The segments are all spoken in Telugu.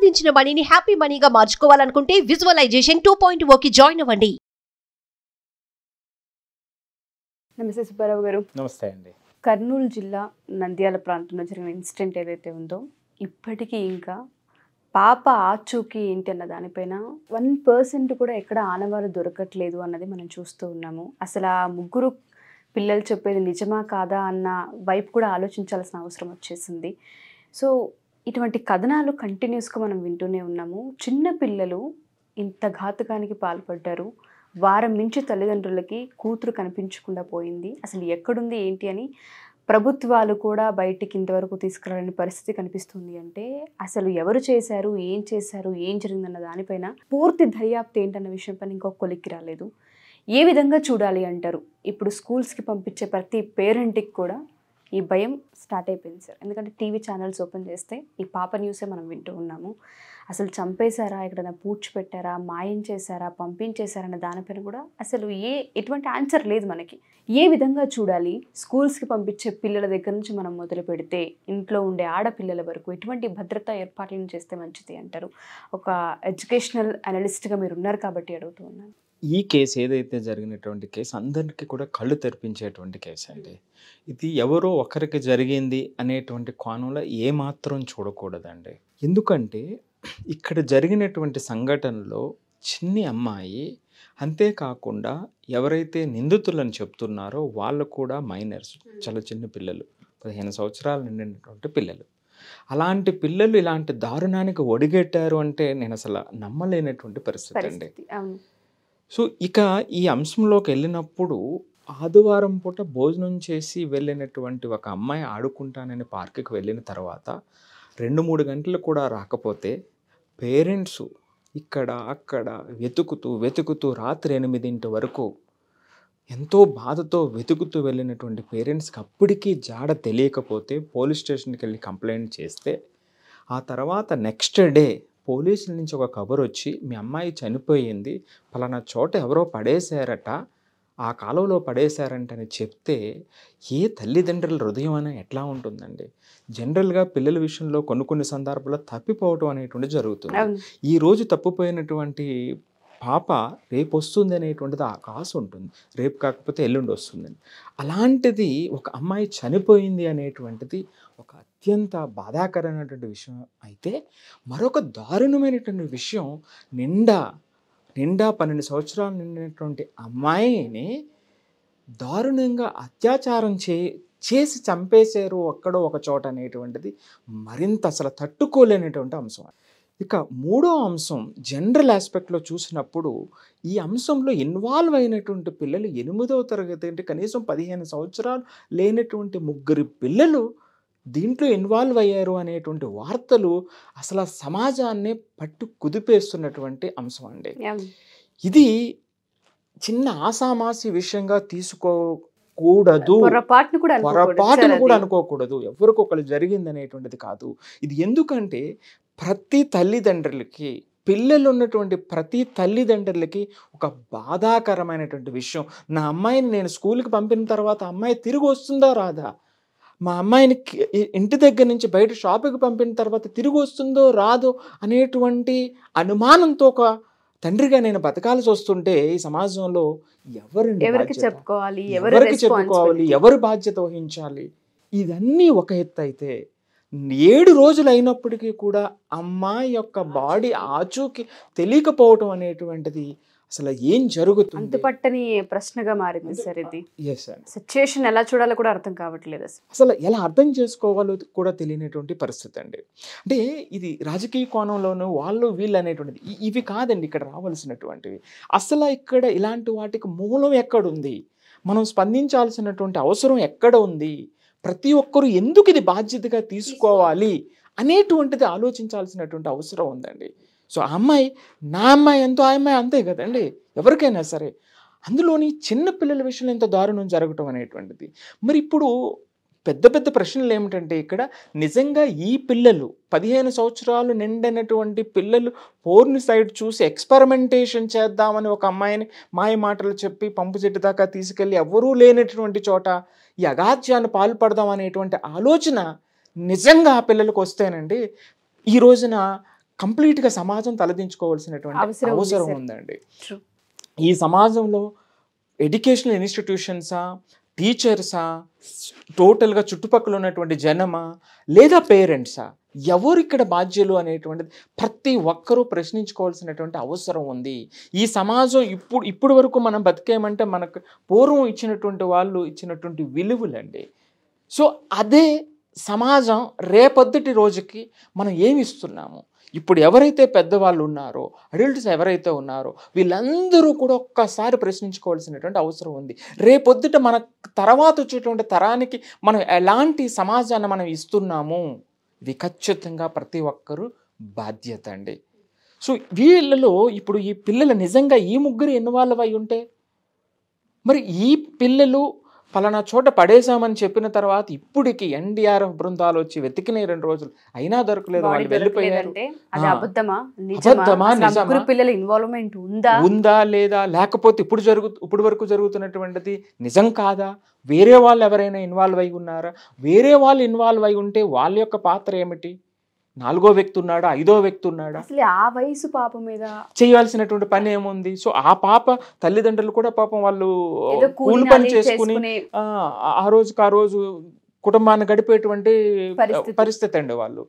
సంపాదించిన మనీని హ్యాపీ మనీగా మార్చుకోవాలనుకుంటే విజువలైజేషన్ 2.0కి జాయిన్ అవ్వండి. నమస్తే సుబ్బారావు గారు. నమస్తే అండి. కర్నూలు జిల్లా నంద్యాల ప్రాంతంలో జరిగిన ఇన్సిడెంట్ ఏదైతే ఉందో ఇప్పటికీ ఇంకా పాప ఆచూకీ ఏంటి అన్న దానిపైన 1% కూడా ఎక్కడ ఆనవాళ్ళు దొరకట్లేదు అన్నది మనం చూస్తూ ఉన్నాము. అసలు ఆ ముగ్గురు పిల్లలు చెప్పేది నిజమా కాదా అన్న వైపు కూడా ఆలోచించాల్సిన అవసరం వచ్చేసింది. సో ఇటువంటి కథనాలు కంటిన్యూస్గా మనం వింటూనే ఉన్నాము. చిన్న పిల్లలు ఇంత ఘాతుకానికి పాల్పడ్డారు. వారం మించి తల్లిదండ్రులకి కూతురు కనిపించకుండా పోయింది. అసలు ఎక్కడుంది ఏంటి అని ప్రభుత్వాలు కూడా బయటికి ఇంతవరకు తీసుకురాలని పరిస్థితి కనిపిస్తుంది. అంటే అసలు ఎవరు చేశారు, ఏం జరిగిందన్న దానిపైన పూర్తి దర్యాప్తు ఏంటన్న విషయంపైన ఇంకొక కొలిక్కి రాలేదు. ఏ విధంగా చూడాలి అంటారు? ఇప్పుడు స్కూల్స్కి పంపించే ప్రతి పేరెంట్కి కూడా ఈ భయం స్టార్ట్ అయిపోయింది సార్. ఎందుకంటే టీవీ ఛానల్స్ ఓపెన్ చేస్తే ఈ పాప న్యూసే మనం వింటూ ఉన్నాము. అసలు చంపేశారా, ఎక్కడైనా పూడ్చిపెట్టారా, మాయం చేశారా, పంపించేశారన్న దానిపైన కూడా అసలు ఎటువంటి ఆన్సర్ లేదు మనకి. ఏ విధంగా చూడాలి? స్కూల్స్కి పంపించే పిల్లల దగ్గర నుంచి మనం మొదలు పెడితే ఇంట్లో ఉండే ఆడపిల్లల వరకు ఎటువంటి భద్రతా ఏర్పాట్లను చేస్తే మంచిది అంటారు? ఒక ఎడ్యుకేషనల్ అనలిస్ట్గా మీరు ఉన్నారు కాబట్టి అడుగుతూ ఉన్నాను. ఈ కేసు ఏదైతే జరిగినటువంటి కేసు అందరికీ కూడా కళ్ళు తెరిపించేటువంటి కేసు అండి. ఇది ఎవరో ఒకరికి జరిగింది అనేటువంటి కోణంలో ఏమాత్రం చూడకూడదండి. ఎందుకంటే ఇక్కడ జరిగినటువంటి సంఘటనలో చిన్ని అమ్మాయి, అంతేకాకుండా ఎవరైతే నిందితులని చెప్తున్నారో వాళ్ళు కూడా మైనర్స్, చాలా చిన్న పిల్లలు, 15 సంవత్సరాలు నిండినటువంటి పిల్లలు. అలాంటి పిల్లలు ఇలాంటి దారుణానికి ఒడిగట్టారు అంటే నేను అసలు నమ్మలేనటువంటి పరిస్థితి అండి. సో ఇక ఈ అంశంలోకి వెళ్ళినప్పుడు ఆదివారం పూట భోజనం చేసి వెళ్ళినటువంటి ఒక అమ్మాయి ఆడుకుంటానని పార్కుకి వెళ్ళిన తర్వాత 2-3 గంటలు కూడా రాకపోతే పేరెంట్స్ ఇక్కడ అక్కడ వెతుకుతూ రాత్రి 8 వరకు ఎంతో బాధతో వెతుకుతూ వెళ్ళినటువంటి పేరెంట్స్కి అప్పటికీ జాడ తెలియకపోతే పోలీస్ స్టేషన్కి వెళ్ళి కంప్లైంట్ చేస్తే ఆ తర్వాత నెక్స్ట్ డే పోలీసుల నుంచి ఒక కబర్ వచ్చి మీ అమ్మాయి చనిపోయింది, ఫలానా చోట ఎవరో పడేశారట, ఆ కాలువలో పడేశారంటని చెప్తే ఏ తల్లిదండ్రుల హృదయం అయినా ఎట్లా ఉంటుందండి? జనరల్గా పిల్లల విషయంలో కొన్ని సందర్భాల్లో తప్పిపోవటం అనేటువంటి జరుగుతుంది. ఈరోజు తప్పిపోయినటువంటి పాప రేపు వస్తుంది అనేటువంటిది ఆశ ఉంటుంది, రేపు కాకపోతే ఎల్లుండి వస్తుందని. అలాంటిది ఒక అమ్మాయి చనిపోయింది అనేటువంటిది ఒక అత్యంత బాధాకరమైనటువంటి విషయం. అయితే మరొక దారుణమైనటువంటి విషయం, నిండా 12 సంవత్సరాలు నిండినటువంటి అమ్మాయిని దారుణంగా అత్యాచారం చేసి చంపేశారు అక్కడో ఒక చోట అనేటువంటిది మరింత అసలు తట్టుకోలేనటువంటి అంశం. ఇక మూడో అంశం జనరల్ ఆస్పెక్ట్లో చూసినప్పుడు ఈ అంశంలో ఇన్వాల్వ్ అయినటువంటి పిల్లలు 8వ తరగతి అంటే కనీసం 15 సంవత్సరాలు లేనటువంటి 3 పిల్లలు దీంట్లో ఇన్వాల్వ్ అయ్యారు అనేటువంటి వార్తలు అసలు సమాజాన్ని పట్టు కుదిపేస్తున్నటువంటి అంశం అండి. ఇది చిన్న ఆసామాసి విషయంగా తీసుకోకూడదు, పొరపాటును కూడా అనుకోకూడదు, ఎవరికొకరు జరిగింది అనేటువంటిది కాదు ఇది. ఎందుకంటే ప్రతి తల్లిదండ్రులకి, పిల్లలు ఉన్నటువంటి ప్రతి తల్లిదండ్రులకి ఒక బాధాకరమైనటువంటి విషయం, నా అమ్మాయిని నేను స్కూల్కి పంపిన తర్వాత అమ్మాయి తిరిగి వస్తుందా రాదా, మా అమ్మాయిని ఇంటి దగ్గర నుంచి బయట షాపుకి పంపిన తర్వాత తిరిగి వస్తుందో రాదో అనేటువంటి అనుమానంతో ఒక తండ్రిగా నేను బతకాల్సి వస్తుంటే ఈ సమాజంలో ఎవరికి చెప్పుకోవాలి, ఎవరు బాధ్యత వహించాలి? ఇదన్నీ ఒక ఎత్తు అయితే 7 రోజులు అయినప్పటికీ కూడా అమ్మాయి యొక్క బాడీ ఆచూకీ తెలియకపోవటం అనేటువంటిది అసలు ఏం జరుగుతుంది? అంతుపట్టని ప్రశ్నగా మారింది సార్ ఇది. సిచ్యుయేషన్ ఎలా చూడాలో కూడా అర్థం కావట్లేదు, అసలు ఎలా అర్థం చేసుకోవాలో కూడా తెలియనటువంటి పరిస్థితి అండి. అంటే ఇది రాజకీయ కోణంలోనూ వాళ్ళు వీళ్ళు అనేటువంటిది ఇవి కాదండి ఇక్కడ రావాల్సినటువంటివి. అసలు ఇక్కడ ఇలాంటి వాటికి మూలం ఎక్కడుంది, మనం స్పందించాల్సినటువంటి అవసరం ఎక్కడ ఉంది, ప్రతి ఒక్కరూ ఎందుకు ఇది బాధ్యతగా తీసుకోవాలి అనేటువంటిది ఆలోచించాల్సినటువంటి అవసరం ఉందండి. సో ఆ అమ్మాయి నా అమ్మాయి ఎంతో ఆ అమ్మాయి అంతే కదండి, ఎవరికైనా సరే. అందులోని చిన్న పిల్లల విషయంలో ఎంత దారుణం జరగటం అనేటువంటిది. మరి ఇప్పుడు పెద్ద పెద్ద ప్రశ్నలు ఏమిటంటే ఇక్కడ నిజంగా ఈ పిల్లలు 15 సంవత్సరాలు నిండినటువంటి పిల్లలు పోర్న్ సైడ్ చూసి ఎక్స్పెరిమెంటేషన్ చేద్దామని ఒక అమ్మాయిని మాయ మాటలు చెప్పి పంపు చెట్టు దాకా తీసుకెళ్ళి ఎవరూ లేనటువంటి చోట ఈ అగాధ్యాన్ని పాల్పడదాం అనేటువంటి ఆలోచన నిజంగా ఆ పిల్లలకు వస్తేనండి ఈ రోజున కంప్లీట్గా సమాజం తలదించుకోవాల్సినటువంటి అవసరం ఉంది అవసరం సార్. ఉందండి. True. ఈ సమాజంలో ఎడ్యుకేషనల్ ఇన్స్టిట్యూషన్సా, టీచర్సా, టోటల్గా చుట్టుపక్కల ఉన్నటువంటి జనమా, లేదా పేరెంట్సా, ఎవరు ఇక్కడ బాధ్యులు అనేటువంటిది ప్రతి ఒక్కరూ ప్రశ్నించుకోవాల్సినటువంటి అవసరం ఉంది. ఈ సమాజం ఇప్పుడు వరకు మనం బతికేమంటే మనకు పూర్వం ఇచ్చినటువంటి వాళ్ళు ఇచ్చినటువంటి విలువలండి. సో అదే సమాజం రేపొద్దుటి రోజుకి మనం ఏమి ఇస్తున్నాము, ఇప్పుడు ఎవరైతే పెద్దవాళ్ళు ఉన్నారో, అడల్ట్స్ ఎవరైతే ఉన్నారో వీళ్ళందరూ కూడా ఒక్కసారి ప్రశ్నించుకోవాల్సినటువంటి అవసరం ఉంది. రేపొద్దుట మన తర్వాత వచ్చేటువంటి తరానికి మనం ఎలాంటి సమాజాన్ని మనం ఇస్తున్నాము, ఇది ఖచ్చితంగా ప్రతి ఒక్కరూ బాధ్యత అండి. సో వీళ్ళలో ఇప్పుడు ఈ పిల్లలు నిజంగా ఈ ముగ్గురు ఇన్వాల్వ్ అయి ఉంటే, మరి ఈ పిల్లలు ఫలానా చోట పడేశామని చెప్పిన తర్వాత ఇప్పటికి ఎన్డీఆర్ఎఫ్ బృందాలు వచ్చి వెతికిన 2 రోజులు అయినా దొరకలేదు, వాళ్ళు వెళ్ళిపోయారు. అది అబద్ధమా అబద్ధమా, నిజమా? నిజమా? ముగ్గురు పిల్లల ఇన్వాల్వ్మెంట్ ఉందా లేదా, లేకపోతే ఇప్పుడు వరకు జరుగుతున్నటువంటిది నిజం కాదా, వేరే వాళ్ళు ఎవరైనా ఇన్వాల్వ్ అయి ఉన్నారా, వేరే వాళ్ళు ఇన్వాల్వ్ అయి ఉంటే వాళ్ళ యొక్క పాత్ర ఏమిటి, 4వ వ్యక్తి ఉన్నాడా, 5వ వ్యక్తి ఉన్నాడా, అసలు ఆ వయసు పాప మీద చేయాల్సినటువంటి పని ఏముంది? సో ఆ పాప తల్లిదండ్రులు కూడా పాపం వాళ్ళు ఏదో కూలి పని చేసుకుని ఆ రోజు కుటుంబాన్ని గడిపేటువంటి పరిస్థితి అండి వాళ్ళు.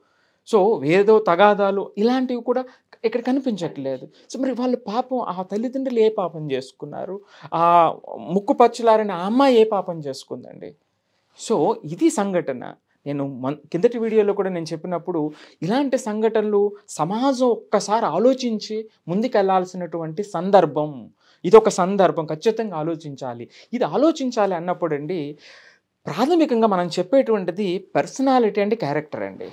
సో ఏదో తగాదాలు ఇలాంటివి కూడా ఇక్కడ కనిపించట్లేదు. సో మరి వాళ్ళు పాపం, ఆ తల్లిదండ్రులు ఏ పాపం చేసుకున్నారు, ఆ ముక్కు పచ్చులారని ఆ అమ్మాయి ఏ పాపం చేసుకుందండి? సో ఇది సంఘటన. నేను కిందటి వీడియోలో కూడా నేను చెప్పినప్పుడు ఇలాంటి సంఘటనలు సమాజం ఒక్కసారి ఆలోచించి ముందుకెళ్లాల్సినటువంటి సందర్భం. ఇది ఒక సందర్భం, ఖచ్చితంగా ఆలోచించాలి. ఇది ఆలోచించాలి అన్నప్పుడు అండి, ప్రాథమికంగా మనం చెప్పేటువంటిది పర్సనాలిటీ అంటే క్యారెక్టర్ అండి.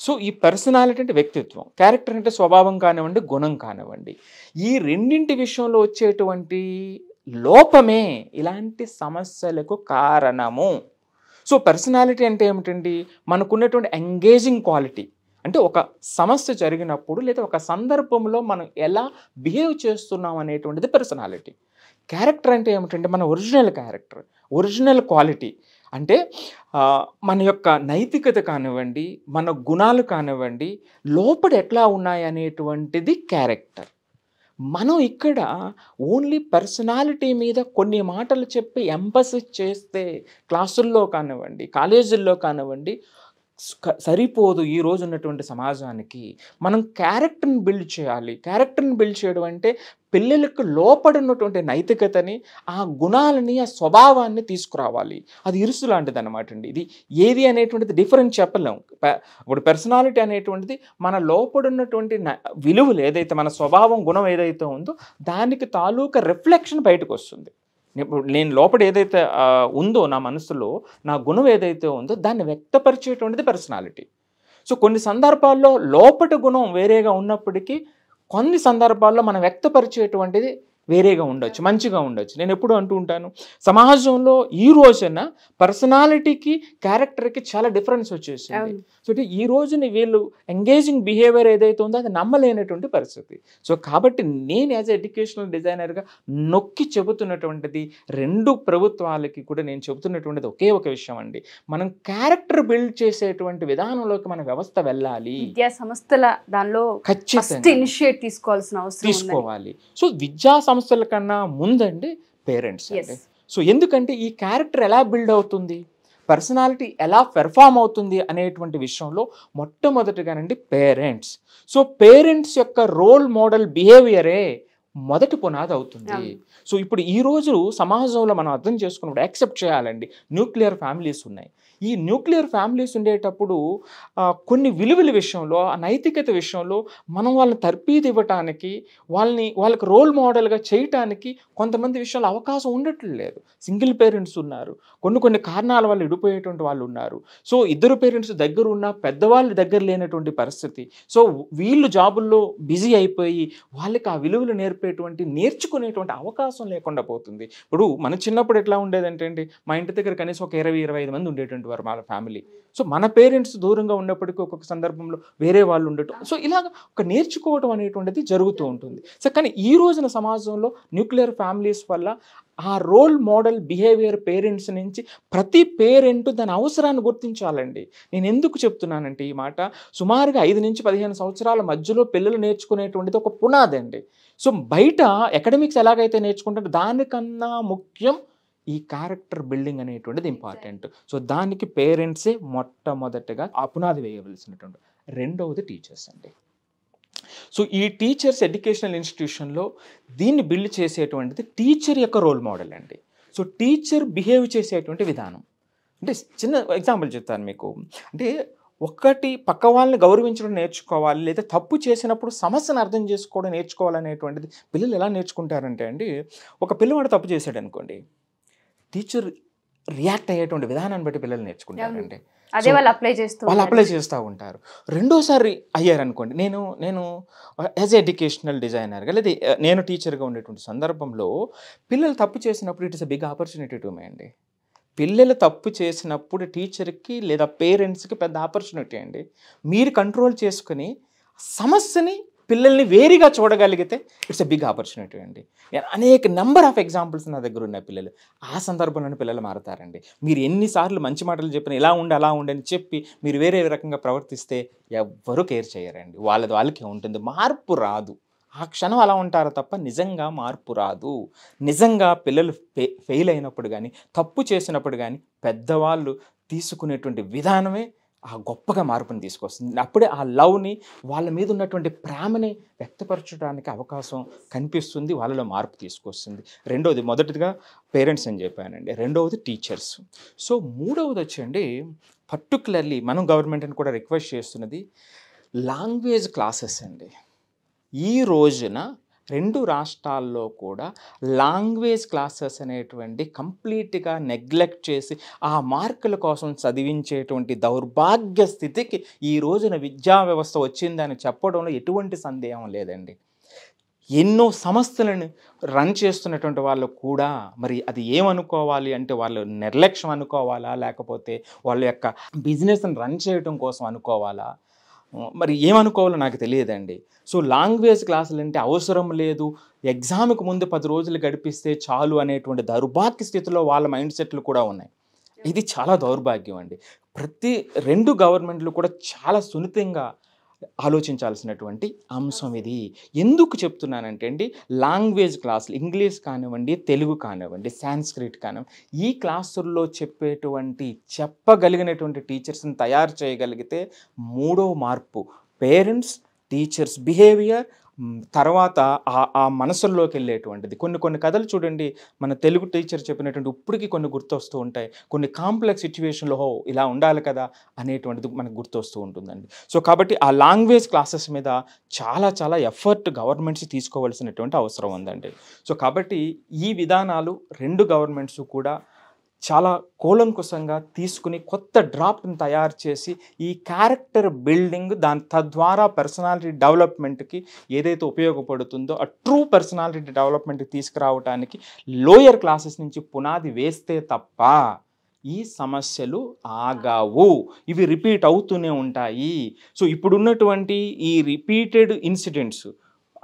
సో ఈ పర్సనాలిటీ అంటే వ్యక్తిత్వం, క్యారెక్టర్ అంటే స్వభావం కానివ్వండి, గుణం కానివ్వండి. ఈ రెండింటి విషయంలో వచ్చేటువంటి లోపమే ఇలాంటి సమస్యలకు కారణము. సో పర్సనాలిటీ అంటే ఏమిటండి, మనకున్నటువంటి ఎంగేజింగ్ క్వాలిటీ, అంటే ఒక సమస్య జరిగినప్పుడు లేదా ఒక సందర్భంలో మనం ఎలా బిహేవ్ చేస్తున్నాం అనేటువంటిది పర్సనాలిటీ. క్యారెక్టర్ అంటే ఏమిటంటే మన ఒరిజినల్ క్యారెక్టర్, ఒరిజినల్ క్వాలిటీ, అంటే మన యొక్క నైతికత కానివ్వండి, మన గుణాలు కానివ్వండి, లోపల ఎట్లా ఉన్నాయి అనేటువంటిది క్యారెక్టర్. మనం ఇక్కడ ఓన్లీ పర్సనాలిటీ మీద కొన్ని మాటలు చెప్పి ఎంపసిస్ చేస్తే క్లాసుల్లో కానివ్వండి, కాలేజీల్లో కానివ్వండి సరిపోదు. ఈ రోజు ఉన్నటువంటి సమాజానికి మనం క్యారెక్టర్ని బిల్డ్ చేయాలి. క్యారెక్టర్ని బిల్డ్ చేయడం అంటే పిల్లలకు లోపడున్నటువంటి నైతికతని, ఆ గుణాలని, ఆ స్వభావాన్ని తీసుకురావాలి. అది ఇరుసు లాంటిది అనమాట అండి. ఇది ఏది అనేటువంటిది డిఫరెంట్ చెప్పలేము. ఇప్పుడు పర్సనాలిటీ అనేటువంటిది మన లోపడున్నటువంటి విలువలు ఏదైతే, మన స్వభావం, గుణం ఏదైతే ఉందో దానికి తాలూకా రిఫ్లెక్షన్ బయటకు వస్తుంది. నేను లోపల ఏదైతే ఉందో నా మనసులో, నా గుణం ఏదైతే ఉందో దాన్ని వ్యక్తపరిచేటువంటిది పర్సనాలిటీ. సో కొన్ని సందర్భాల్లో లోపటి గుణం వేరేగా ఉన్నప్పటికీ కొన్ని సందర్భాల్లో మనం వ్యక్తపరిచేటువంటిది వేరేగా ఉండొచ్చు, మంచిగా ఉండొచ్చు. నేను ఎప్పుడు అంటూ ఉంటాను, సమాజంలో ఈ రోజున పర్సనాలిటీకి క్యారెక్టర్కి చాలా డిఫరెన్స్ వచ్చేసింది. సో ఈ రోజున వీళ్ళు ఎంగేజింగ్ బిహేవియర్ ఏదైతే ఉందో అది నమ్మలేనటువంటి పరిస్థితి. సో కాబట్టి నేను యాజ్ ఎడ్యుకేషనల్ డిజైనర్గా నొక్కి చెబుతున్నటువంటిది, 2 ప్రభుత్వాలకి కూడా నేను చెబుతున్నటువంటిది ఒకే ఒక విషయం అండి. మనం క్యారెక్టర్ బిల్డ్ చేసేటువంటి విధానంలోకి మన వ్యవస్థ వెళ్ళాలి. విద్యా సంస్థల దానిలో ఖచ్చితంగా ఇనిషియేట్ తీసుకోవాల్సిన అవసరం తీసుకోవాలి. సో విద్యా సంస్థల కన్నా ముందండి పేరెంట్స్ అండి. సో ఎందుకంటే ఈ క్యారెక్టర్ ఎలా బిల్డ్ అవుతుంది, పర్సనాలిటీ ఎలా పెర్ఫామ్ అవుతుంది అనేటువంటి విషయంలో మొట్టమొదటిగానండి పేరెంట్స్. సో పేరెంట్స్ యొక్క రోల్ మోడల్ బిహేవియరే మొదటి పునాది అవుతుంది. సో ఇప్పుడు ఈ రోజు సమాజంలో మనం అర్థం చేసుకున్నప్పుడు యాక్సెప్ట్ చేయాలండి, న్యూక్లియర్ ఫ్యామిలీస్ ఉన్నాయి. ఈ న్యూక్లియర్ ఫ్యామిలీస్ ఉండేటప్పుడు కొన్ని విలువల విషయంలో, ఆ నైతికత విషయంలో మనం వాళ్ళని తర్పీదు ఇవ్వటానికి, వాళ్ళకి రోల్ మోడల్గా చేయటానికి కొంతమంది విషయాలు అవకాశం ఉండట్లేదు. సింగిల్ పేరెంట్స్ ఉన్నారు, కొన్ని కారణాల వల్ల విడిపోయేటువంటి వాళ్ళు ఉన్నారు. సో ఇద్దరు పేరెంట్స్ దగ్గర ఉన్న పెద్దవాళ్ళు దగ్గర లేనటువంటి పరిస్థితి. సో వీళ్ళు జాబుల్లో బిజీ అయిపోయి వాళ్ళకి ఆ విలువలు నేర్చుకునేటువంటి అవకాశం లేకుండా పోతుంది. ఇప్పుడు మన చిన్నప్పుడు ఎట్లా ఉండేదంటే అండి, మా ఇంటి దగ్గర కనీసం ఒక 20-25 మంది ఉండేటువంటి వాళ్ళ ఫ్యామిలీ. సో మన పేరెంట్స్ దూరంగా ఉన్నప్పటికీ ఒక్కొక్క సందర్భంలో వేరే వాళ్ళు ఉండటం, సో ఇలాగ ఒక నేర్చుకోవడం అనేటువంటిది జరుగుతూ ఉంటుంది. సో కానీ ఈ రోజున సమాజంలో న్యూక్లియర్ ఫ్యామిలీస్ వల్ల ఆ రోల్ మోడల్ బిహేవియర్ పేరెంట్స్ నుంచి ప్రతి పేరెంట్ దాని అవసరాన్ని గుర్తించాలండి. నేను ఎందుకు చెప్తున్నానంటే ఈ మాట, సుమారుగా 5 నుంచి 15 సంవత్సరాల మధ్యలో పిల్లలు నేర్చుకునేటువంటిది ఒక పునాది అండి. సో బయట అకాడమిక్స్ ఎలాగైతే నేర్చుకుంటారో దానికన్నా ముఖ్యం ఈ క్యారెక్టర్ బిల్డింగ్ అనేటువంటిది ఇంపార్టెంట్. సో దానికి పేరెంట్సే మొట్టమొదటిగా ఆ పునాది వేయవలసినటువంటి. రెండవది టీచర్స్ అండి. సో ఈ టీచర్స్ ఎడ్యుకేషనల్ ఇన్స్టిట్యూషన్లో దీన్ని బిల్డ్ చేసేటువంటిది టీచర్ యొక్క రోల్ మోడల్ అండి. సో టీచర్ బిహేవ్ చేసేటువంటి విధానం అంటే చిన్న ఎగ్జాంపుల్ చెప్తాను మీకు. అంటే ఒకటి పక్క వాళ్ళని గౌరవించడం నేర్చుకోవాలి, లేదా తప్పు చేసినప్పుడు సమస్యను అర్థం చేసుకోవడం నేర్చుకోవాలనేటువంటిది పిల్లలు ఎలా నేర్చుకుంటారంటే అండి, ఒక పిల్లవాడు తప్పు చేశాడు అనుకోండి, టీచర్ రియాక్ట్ అయ్యేటువంటి విధానాన్ని బట్టి పిల్లలు నేర్చుకుంటారండి. అదే వాళ్ళు అప్లై చేస్తూ ఉంటారు. రెండోసారి అయ్యారనుకోండి, నేను యాజ్ ఎడ్యుకేషనల్ డిజైనర్గా లేదా నేను టీచర్గా ఉండేటువంటి సందర్భంలో పిల్లలు తప్పు చేసినప్పుడు it is a big opportunity to me అండి. పిల్లలు తప్పు చేసినప్పుడు టీచర్కి లేదా పేరెంట్స్కి పెద్ద ఆపర్చునిటీ అండి. మీరు కంట్రోల్ చేసుకుని సమస్యని పిల్లల్ని వేరుగా చూడగలిగితే ఇట్స్ ఎ బిగ్ ఆపర్చునిటీ అండి. అనేక నెంబర్ ఆఫ్ ఎగ్జాంపుల్స్ నా దగ్గర ఉన్నాయి. పిల్లలు ఆ సందర్భంలోనే పిల్లలు మారుతారండి. మీరు ఎన్నిసార్లు మంచి మాటలు చెప్పినా ఇలా ఉండి అలా ఉండని చెప్పి మీరు వేరే రకంగా ప్రవర్తిస్తే ఎవ్వరూ కేర్ చేయరండి. వాళ్ళకి ఉంటుంది, మార్పు రాదు. ఆ క్షణం అలా ఉంటారు తప్ప నిజంగా మార్పు రాదు. నిజంగా పిల్లలు ఫెయిల్ అయినప్పుడు కానీ తప్పు చేసినప్పుడు కానీ పెద్దవాళ్ళు తీసుకునేటువంటి విధానమే ఆ గొప్పగా మార్పుని తీసుకొస్తుంది. అప్పుడే ఆ లవ్ని, వాళ్ళ మీద ఉన్నటువంటి ప్రేమని వ్యక్తపరచడానికి అవకాశం కనిపిస్తుంది, వాళ్ళలో మార్పు తీసుకొస్తుంది. రెండవది, మొదటిగా పేరెంట్స్ అని చెప్పానండి, రెండవది టీచర్స్. సో మూడవది వచ్చండి, పర్టికులర్లీ మనం గవర్నమెంట్ని కూడా రిక్వెస్ట్ చేస్తున్నది లాంగ్వేజ్ క్లాసెస్ అండి. ఈ రోజున 2 రాష్ట్రాల్లో కూడా లాంగ్వేజ్ క్లాసెస్ అనేటువంటి కంప్లీట్గా నెగ్లెక్ట్ చేసి ఆ మార్కుల కోసం చదివించేటువంటి దౌర్భాగ్య స్థితికి ఈ రోజున విద్యా వ్యవస్థ వచ్చిందని చెప్పడంలో ఎటువంటి సందేహం లేదండి. ఎన్నో సంస్థలను రన్ చేస్తున్నటువంటి వాళ్ళు కూడా మరి అది ఏమనుకోవాలి అంటే, వాళ్ళు నిర్లక్ష్యం అనుకోవాలా, లేకపోతే వాళ్ళ యొక్క బిజినెస్ని రన్ చేయడం కోసం అనుకోవాలా, మరి ఏమనుకోవాలో నాకు తెలియదండి. సో లాంగ్వేజ్ క్లాసులు అంటే అవసరం లేదు, ఎగ్జామ్కి ముందు 10 రోజులు గడిపిస్తే చాలు అనేటువంటి దౌర్భాగ్య స్థితిలో వాళ్ళ మైండ్ సెట్లు కూడా ఉన్నాయి. ఇది చాలా దౌర్భాగ్యం అండి. ప్రతి 2 గవర్నమెంట్లు కూడా చాలా సున్నితంగా ఆలోచించాల్సినటువంటి అంశం ఇది. ఎందుకు చెప్తున్నానంటే అండి, లాంగ్వేజ్ క్లాసులు ఇంగ్లీష్ కానివ్వండి, తెలుగు కానివ్వండి, సాంస్క్రిట్ కానివ్వండి, ఈ క్లాసుల్లో చెప్పగలిగినటువంటి టీచర్స్ని తయారు చేయగలిగితే మూడో మార్పు పేరెంట్స్ టీచర్స్ బిహేవియర్, తర్వాత ఆ మనసుల్లోకి వెళ్ళేటువంటిది. కొన్ని కథలు చూడండి, మన తెలుగు టీచర్ చెప్పినటువంటి ఇప్పటికీ కొన్ని గుర్తొస్తూ ఉంటాయి. కొన్ని కాంప్లెక్స్ సిచ్యువేషన్లో ఇలా ఉండాలి కదా అనేటువంటిది మనకు గుర్తొస్తూ ఉంటుందండి. సో కాబట్టి ఆ లాంగ్వేజ్ క్లాసెస్ మీద చాలా ఎఫర్ట్ గవర్నమెంట్స్ తీసుకోవాల్సినటువంటి అవసరం ఉందండి. సో కాబట్టి ఈ విధానాలు 2 గవర్నమెంట్స్ కూడా చాలా కూలంకుషంగా తీసుకుని కొత్త డ్రాఫ్ట్ని తయారు చేసి ఈ క్యారెక్టర్ బిల్డింగ్ తద్వారా పర్సనాలిటీ డెవలప్మెంట్కి ఏదైతే ఉపయోగపడుతుందో ఆ ట్రూ పర్సనాలిటీ డెవలప్మెంట్కి తీసుకురావడానికి లోయర్ క్లాసెస్ నుంచి పునాది వేస్తే తప్ప ఈ సమస్యలు ఆగావు, ఇవి రిపీట్ అవుతూనే ఉంటాయి. సో ఇప్పుడున్నటువంటి ఈ రిపీటెడ్ ఇన్సిడెంట్స్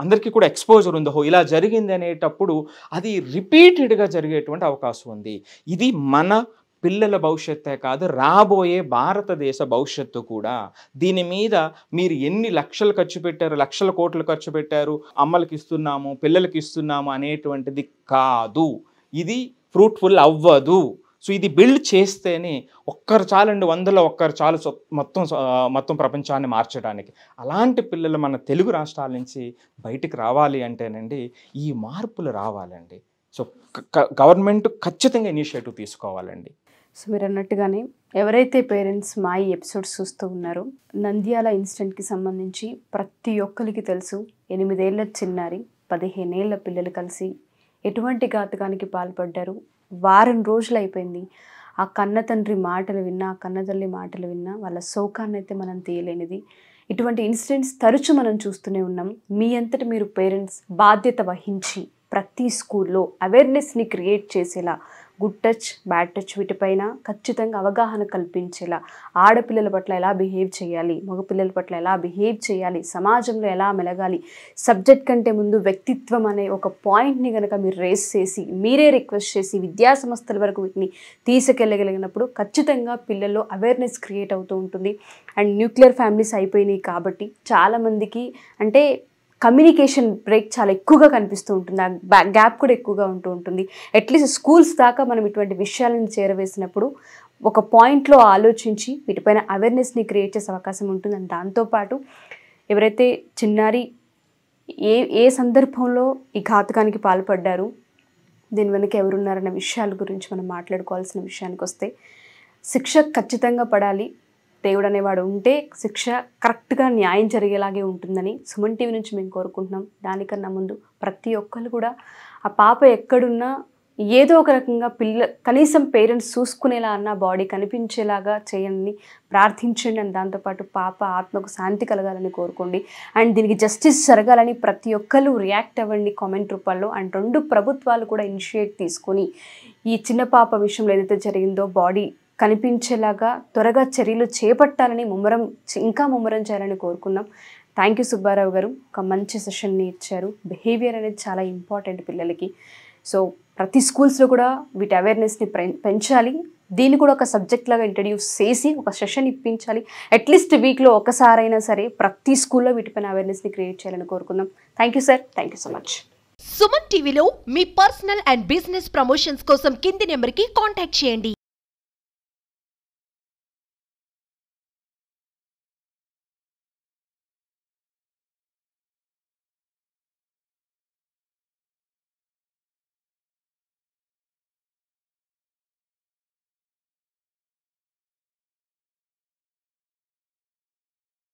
అందరికీ కూడా ఎక్స్పోజర్ ఉందో, ఇలా జరిగింది అనేటప్పుడు అది రిపీటెడ్గా జరిగేటువంటి అవకాశం ఉంది. ఇది మన పిల్లల భవిష్యత్తే కాదు, రాబోయే భారతదేశ భవిష్యత్తు కూడా. దీని మీద మీరు ఎన్ని లక్షలు ఖర్చు పెట్టారు, లక్షల కోట్లు ఖర్చు పెట్టారు, అమ్మలకి ఇస్తున్నాము, పిల్లలకి ఇస్తున్నాము అనేటువంటిది కాదు. ఇది ఫ్రూట్ఫుల్ అవ్వదు. సో ఇది బిల్డ్ చేస్తేనే ఒక్కరు చాలండి, 100లో ఒక్కరు చాలు మొత్తం ప్రపంచాన్ని మార్చడానికి. అలాంటి పిల్లలు మన తెలుగు రాష్ట్రాల నుంచి బయటికి రావాలి అంటేనండి ఈ మార్పులు రావాలండి. సో గవర్నమెంట్ ఖచ్చితంగా ఇనిషియేటివ్ తీసుకోవాలండి. సో మీరు అన్నట్టుగానే ఎవరైతే పేరెంట్స్ మా ఈ ఎపిసోడ్స్ చూస్తూ ఉన్నారో, నంద్యాల ఇన్సిడెంట్కి సంబంధించి ప్రతి ఒక్కరికి తెలుసు. 8 ఏళ్ల చిన్నారి 15 ఏళ్ల పిల్లలు కలిసి ఎటువంటి ఘాతకానికి పాల్పడ్డారు. వారం రోజులు అయిపోయింది. ఆ కన్న తండ్రి మాటలు విన్నా, ఆ కన్న తల్లి మాటలు విన్నా వాళ్ళ శోకాన్ని అయితే మనం తీయలేనిది. ఇటువంటి ఇన్సిడెంట్స్ తరచూ మనం చూస్తూనే ఉన్నాం. మీ అంతటి మీరు పేరెంట్స్ బాధ్యత వహించి ప్రతి స్కూల్లో అవేర్నెస్ని క్రియేట్ చేసేలా గుడ్ టచ్, బ్యాడ్ టచ్ వీటిపైన ఖచ్చితంగా అవగాహన కల్పించేలా, ఆడపిల్లల పట్ల ఎలా బిహేవ్ చేయాలి, మగపిల్లల పట్ల ఎలా బిహేవ్ చేయాలి, సమాజంలో ఎలా మెలగాలి, సబ్జెక్ట్ కంటే ముందు వ్యక్తిత్వం అనే ఒక పాయింట్ని కనుక మీరు రేస్ చేసి మీరే రిక్వెస్ట్ చేసి విద్యా సంస్థల వరకు వీటిని తీసుకెళ్ళగలిగినప్పుడు ఖచ్చితంగా పిల్లల్లో అవేర్నెస్ క్రియేట్ అవుతూ ఉంటుంది. అండ్ న్యూక్లియర్ ఫ్యామిలీస్ అయిపోయినాయి కాబట్టి చాలామందికి అంటే కమ్యూనికేషన్ బ్రేక్ చాలా ఎక్కువగా కనిపిస్తూ ఉంటుంది, ఆ గ్యాప్ కూడా ఎక్కువగా ఉంటూ ఉంటుంది. అట్లీస్ట్ స్కూల్స్ దాకా మనం ఇటువంటి విషయాలను చేరవేసినప్పుడు ఒక పాయింట్లో ఆలోచించి వీటిపైన అవేర్నెస్ని క్రియేట్ చేసే అవకాశం ఉంటుంది. అండ్ దాంతోపాటు ఎవరైతే చిన్నారి ఏ సందర్భంలో ఈ ఘాతకానికి పాల్పడ్డారు, దీని వెనుక ఎవరున్నారన్న విషయాల గురించి మనం మాట్లాడుకోవాల్సిన విషయానికి వస్తే శిక్ష ఖచ్చితంగా పడాలి. దేవుడు అనేవాడు ఉంటే శిక్ష కరెక్ట్గా న్యాయం జరిగేలాగే ఉంటుందని సుమన్ టీవీ నుంచి మేము కోరుకుంటున్నాం. దానికన్నా ముందు ప్రతి ఒక్కరు కూడా ఆ పాప ఎక్కడున్నా ఏదో ఒక రకంగా కనీసం పేరెంట్స్ చూసుకునేలా అన్న బాడీ కనిపించేలాగా చేయండి, ప్రార్థించండి. అండ్ దాంతోపాటు పాప ఆత్మకు శాంతి కలగాలని కోరుకోండి. అండ్ దీనికి జస్టిస్ జరగాలని ప్రతి ఒక్కరు రియాక్ట్ అవ్వండి కామెంట్ రూపాల్లో. అండ్ 2 ప్రభుత్వాలు కూడా ఇనిషియేట్ తీసుకొని ఈ చిన్న పాప విషయంలో ఏదైతే జరిగిందో బాడీ కనిపించేలాగా త్వరగా చర్యలు చేపట్టాలని ఇంకా ముమ్మరం చేయాలని కోరుకున్నాం. థ్యాంక్ యూ సుబ్బారావు గారు, ఒక మంచి సెషన్ని ఇచ్చారు. బిహేవియర్ అనేది చాలా ఇంపార్టెంట్ పిల్లలకి. సో ప్రతి స్కూల్స్లో కూడా వీటి అవేర్నెస్ని పెంచాలి. దీన్ని కూడా ఒక సబ్జెక్ట్ లాగా ఇంట్రడ్యూస్ చేసి ఒక సెషన్ ఇప్పించాలి. అట్లీస్ట్ వీక్లో ఒకసారైనా సరే ప్రతి స్కూల్లో వీటిపైన అవేర్నెస్ని క్రియేట్ చేయాలని కోరుకుందాం. Thank you sir, thank you so much. Suman టీవీలో మీ పర్సనల్ అండ్ బిజినెస్ ప్రమోషన్స్ కోసం కింది నెంబర్కి కాంటాక్ట్ చేయండి.